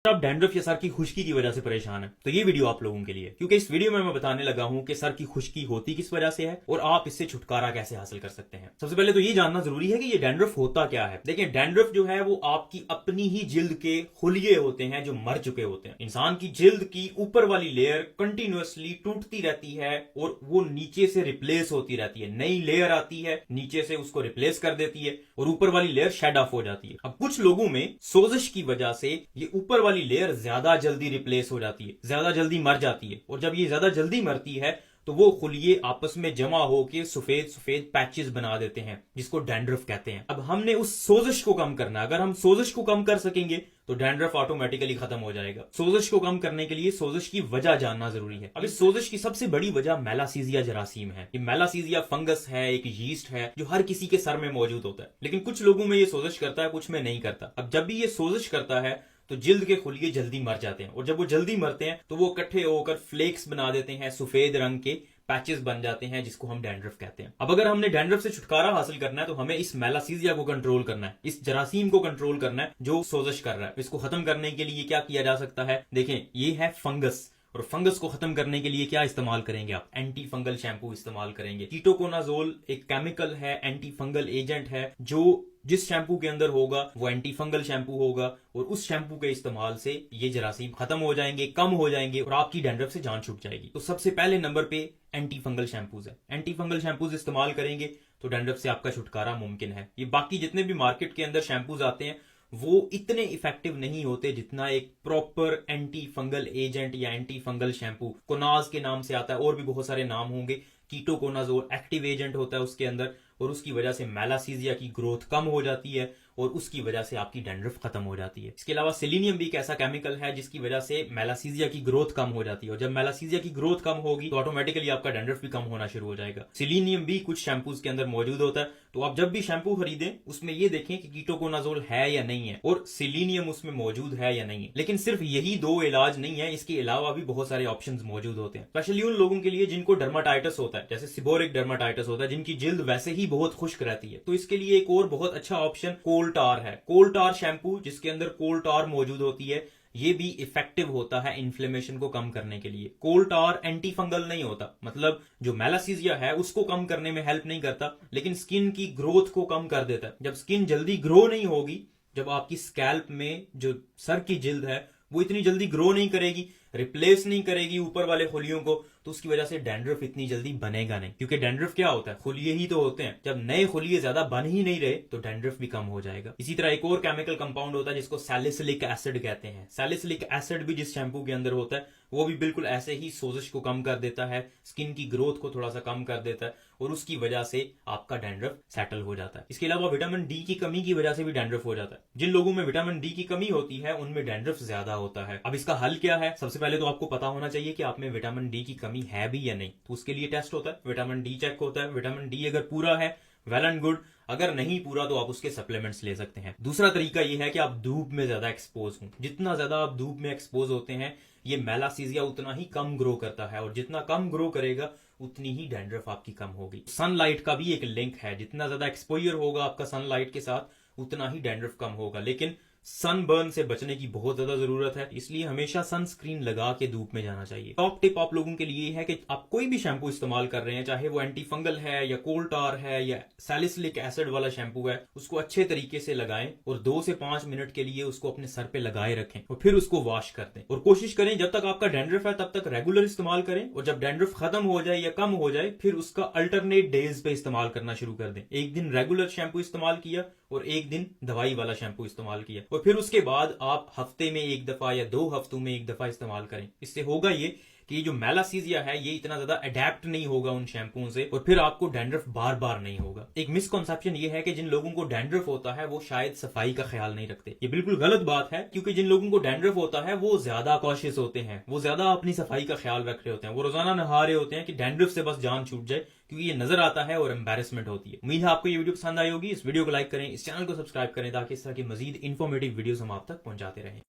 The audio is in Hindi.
आप डैंड्रफ या सर की खुश्की की वजह से परेशान हैं तो ये वीडियो आप लोगों के लिए, क्योंकि इस वीडियो में मैं बताने लगा हूं कि सर की खुश्की होती किस वजह से है और आप इससे छुटकारा कैसे हासिल कर सकते हैं। सबसे पहले तो ये जानना जरूरी है कि ये डैंड्रफ होता क्या है। देखिए, डैंड्रफ जो है वो आपकी अपनी ही जिल्द के खुलिये होते हैं जो मर चुके होते हैं। इंसान की जिल्द की ऊपर वाली लेयर कंटिन्यूअसली टूटती रहती है और वो नीचे से रिप्लेस होती रहती है। नई लेयर आती है, नीचे से उसको रिप्लेस कर देती है और ऊपर वाली लेयर शेड ऑफ हो जाती है। अब कुछ लोगों में सोजिश की वजह से ये ऊपर वाली लेयर ज्यादा जल्दी रिप्लेस हो जाती है, ज्यादा जल्दी मर जाती है, और जब ये ज्यादा जल्दी मरती है तो वो खुलिये आपस में जमा होकर सफेद सफेद पैचेस बना देते हैं जिसको डैंड्रफ कहते हैं। अब हमने उस सोजिश को कम करना है। अगर हम सोजिश को कम कर सकेंगे तो डैंड्रफ ऑटोमेटिकली खत्म हो जाएगा। सोजिश को कम करने के लिए सोजिश की वजह जानना जरूरी है। अब इस सोजिश की सबसे बड़ी वजह मेलासीजिया जरासीम है। ये मेलासीजिया फंगस है, एक यीस्ट है जो हर किसी के सर में मौजूद होता है, लेकिन कुछ लोगों में ये सोजिश करता है, कुछ में नहीं करता। अब जब भी ये सोजिश करता है तो जिल्द के खुलिये जल्दी मर जाते हैं, और जब वो जल्दी मरते हैं तो वो इकट्ठे होकर फ्लेक्स बना देते हैं, सफेद रंग के पैचेस बन जाते हैं जिसको हम डैंड्रफ कहते हैं। अब अगर हमने डैंड्रफ से छुटकारा हासिल करना है तो हमें इस मेलासीजिया को कंट्रोल करना है, इस जरासीम को कंट्रोल करना है जो सोजिश कर रहा है। इसको खत्म करने के लिए क्या किया जा सकता है? देखें, ये है फंगस, और फंगस को खत्म करने के लिए क्या इस्तेमाल करेंगे आप? एंटी फंगल शैम्पू इस्तेमाल करेंगे। कीटोकोनाजोल एक केमिकल है, एंटी फंगल एजेंट है, जो जिस शैम्पू के अंदर होगा वो एंटी फंगल शैम्पू होगा, और उस शैम्पू के इस्तेमाल से ये जरासीम खत्म हो जाएंगे, कम हो जाएंगे और आपकी डैंड्रफ से जान छूट जाएगी। तो सबसे पहले नंबर पे एंटी फंगल शैम्पूज है। एंटी फंगल शैम्पूज इस्तेमाल करेंगे तो डैंड्रफ से आपका छुटकारा मुमकिन है। ये बाकी जितने भी मार्केट के अंदर शैम्पूज आते हैं वो इतने इफेक्टिव नहीं होते जितना एक प्रॉपर एंटी फंगल एजेंट या एंटी फंगल शैम्पू, कोनाज के नाम से आता है, और भी बहुत सारे नाम होंगे। कीटोकोनाजोल एक्टिव एजेंट होता है उसके अंदर, और उसकी वजह से मेलासीजिया की ग्रोथ कम हो जाती है और उसकी वजह से आपकी डैंड्रफ खत्म हो जाती है। इसके अलावा सेलेनियम भी एक ऐसा केमिकल है जिसकी वजह से मेलासीजिया की ग्रोथ कम हो जाती है, और जब मेलासीजिया की ग्रोथ कम होगी तो ऑटोमेटिकली आपका डैंड्रफ भी कम होना शुरू हो जाएगा। सेलेनियम भी कुछ शैम्पूज के अंदर मौजूद होता है, तो आप जब भी शैम्पू खरीदें उसमें ये देखें कि कीटोकोनाजोल है या नहीं है और सेलेनियम उसमें मौजूद है या नहीं है। लेकिन सिर्फ यही दो इलाज नहीं है, इसके अलावा भी बहुत सारे ऑप्शंस मौजूद होते हैं, स्पेशली उन लोगों के लिए जिनको डर्माटाइटिस होता है, जैसे सिबोरिक डर्माटाइटिस होता है, जिनकी जिल्द वैसे ही बहुत खुश्क रहती है। तो इसके लिए एक और बहुत अच्छा ऑप्शन कोल टार है। कोल टार शैम्पू जिसके अंदर कोल टार मौजूद होती है, ये भी इफेक्टिव होता है इन्फ्लेमेशन को कम करने के लिए। कोल टार एंटी फंगल नहीं होता, मतलब जो मेलासीजिया है उसको कम करने में हेल्प नहीं करता, लेकिन स्किन की ग्रोथ को कम कर देता है। जब स्किन जल्दी ग्रो नहीं होगी, जब आपकी स्कैल्प में जो सर की जिल्द है वो इतनी जल्दी ग्रो नहीं करेगी, रिप्लेस नहीं करेगी ऊपर वाले खुलियों को, तो उसकी वजह से डैंड्रफ इतनी जल्दी बनेगा नहीं। क्योंकि डैंड्रफ क्या होता है? खुलिये ही तो होते हैं। जब नए खुलिये ज्यादा बन ही नहीं रहे तो डैंड्रफ भी कम हो जाएगा। इसी तरह एक और केमिकल कंपाउंड होता है जिसको सैलिसिलिक एसिड कहते हैं। सैलिसिलिक एसिड भी जिस शैम्पू के अंदर होता है वो भी बिल्कुल ऐसे ही सोजिश को कम कर देता है, स्किन की ग्रोथ को थोड़ा सा कम कर देता है, और उसकी वजह से आपका डैंड्रफ सेटल हो जाता है। इसके अलावा विटामिन डी की कमी की वजह से भी डैंड्रफ हो जाता है। जिन लोगों में विटामिन डी की कमी होती है उनमें डैंड्रफ ज्यादा होता है। अब इसका हल क्या है? सबसे पहले तो आपको पता होना चाहिए कि आप में विटामिन डी की कमी है भी या नहीं। तो उसके लिए टेस्ट होता है, विटामिन डी चेक होता है। विटामिन डी अगर पूरा है वेल एंड गुड, अगर नहीं पूरा तो आप उसके सप्लीमेंट्स ले सकते हैं। दूसरा तरीका यह है कि आप धूप में ज्यादा एक्सपोज हों। जितना ज्यादा आप धूप में एक्सपोज होते हैं ये मेलासीजिया उतना ही कम ग्रो करता है, और जितना कम ग्रो करेगा उतनी ही डैंड्रफ आपकी कम होगी। सनलाइट का भी एक लिंक है, जितना ज्यादा एक्सपोजर होगा आपका सनलाइट के साथ उतना ही डैंड्रफ कम होगा। लेकिन सनबर्न से बचने की बहुत ज्यादा जरूरत है, इसलिए हमेशा सनस्क्रीन लगा के धूप में जाना चाहिए। टॉप टिप आप लोगों के लिए है कि आप कोई भी शैम्पू इस्तेमाल कर रहे हैं, चाहे वो एंटी फंगल है या कोल टार है या सैलिसिलिक एसिड वाला शैम्पू है, उसको अच्छे तरीके से लगाएं और 2 से 5 मिनट के लिए उसको अपने सर पे लगाए रखें और फिर उसको वॉश कर दें। और कोशिश करें जब तक आपका डैंड्रफ है तब तक रेगुलर इस्तेमाल करें, और जब डैंड्रफ खत्म हो जाए या कम हो जाए फिर उसका अल्टरनेट डेज पे इस्तेमाल करना शुरू कर दें। एक दिन रेगुलर शैम्पू इस्तेमाल किया और एक दिन दवाई वाला शैम्पू इस्तेमाल किया, और फिर उसके बाद आप हफ्ते में एक दफा या 2 हफ्तों में एक दफा इस्तेमाल करें। इससे होगा ये कि ये जो मेलासीजिया है ये इतना ज्यादा अडेप्ट नहीं होगा उन शैम्पू से, और फिर आपको डैंड्रफ बार बार नहीं होगा। एक मिसकॉन्सेप्शन ये है कि जिन लोगों को डैंड्रफ होता है वो शायद सफाई का ख्याल नहीं रखते। ये बिल्कुल गलत बात है, क्योंकि जिन लोगों को डैंड्रफ होता है वो ज्यादा कॉशियस होते हैं, वो ज्यादा अपनी सफाई का ख्याल रख रहे होते हैं, वो रोजाना नहा रहे होते हैं कि डैंड्रफ से बस जान छूट जाए, क्योंकि ये नजर आता है और एम्बैरेसमेंट होती है। उम्मीद है आपको ये वीडियो पसंद आई होगी। इस वीडियो को लाइक करें, इस चैनल को सब्सक्राइब करें ताकि इस तरह की मजीद इन्फॉर्मेटिव वीडियोस हम आप तक पहुंचाते रहें।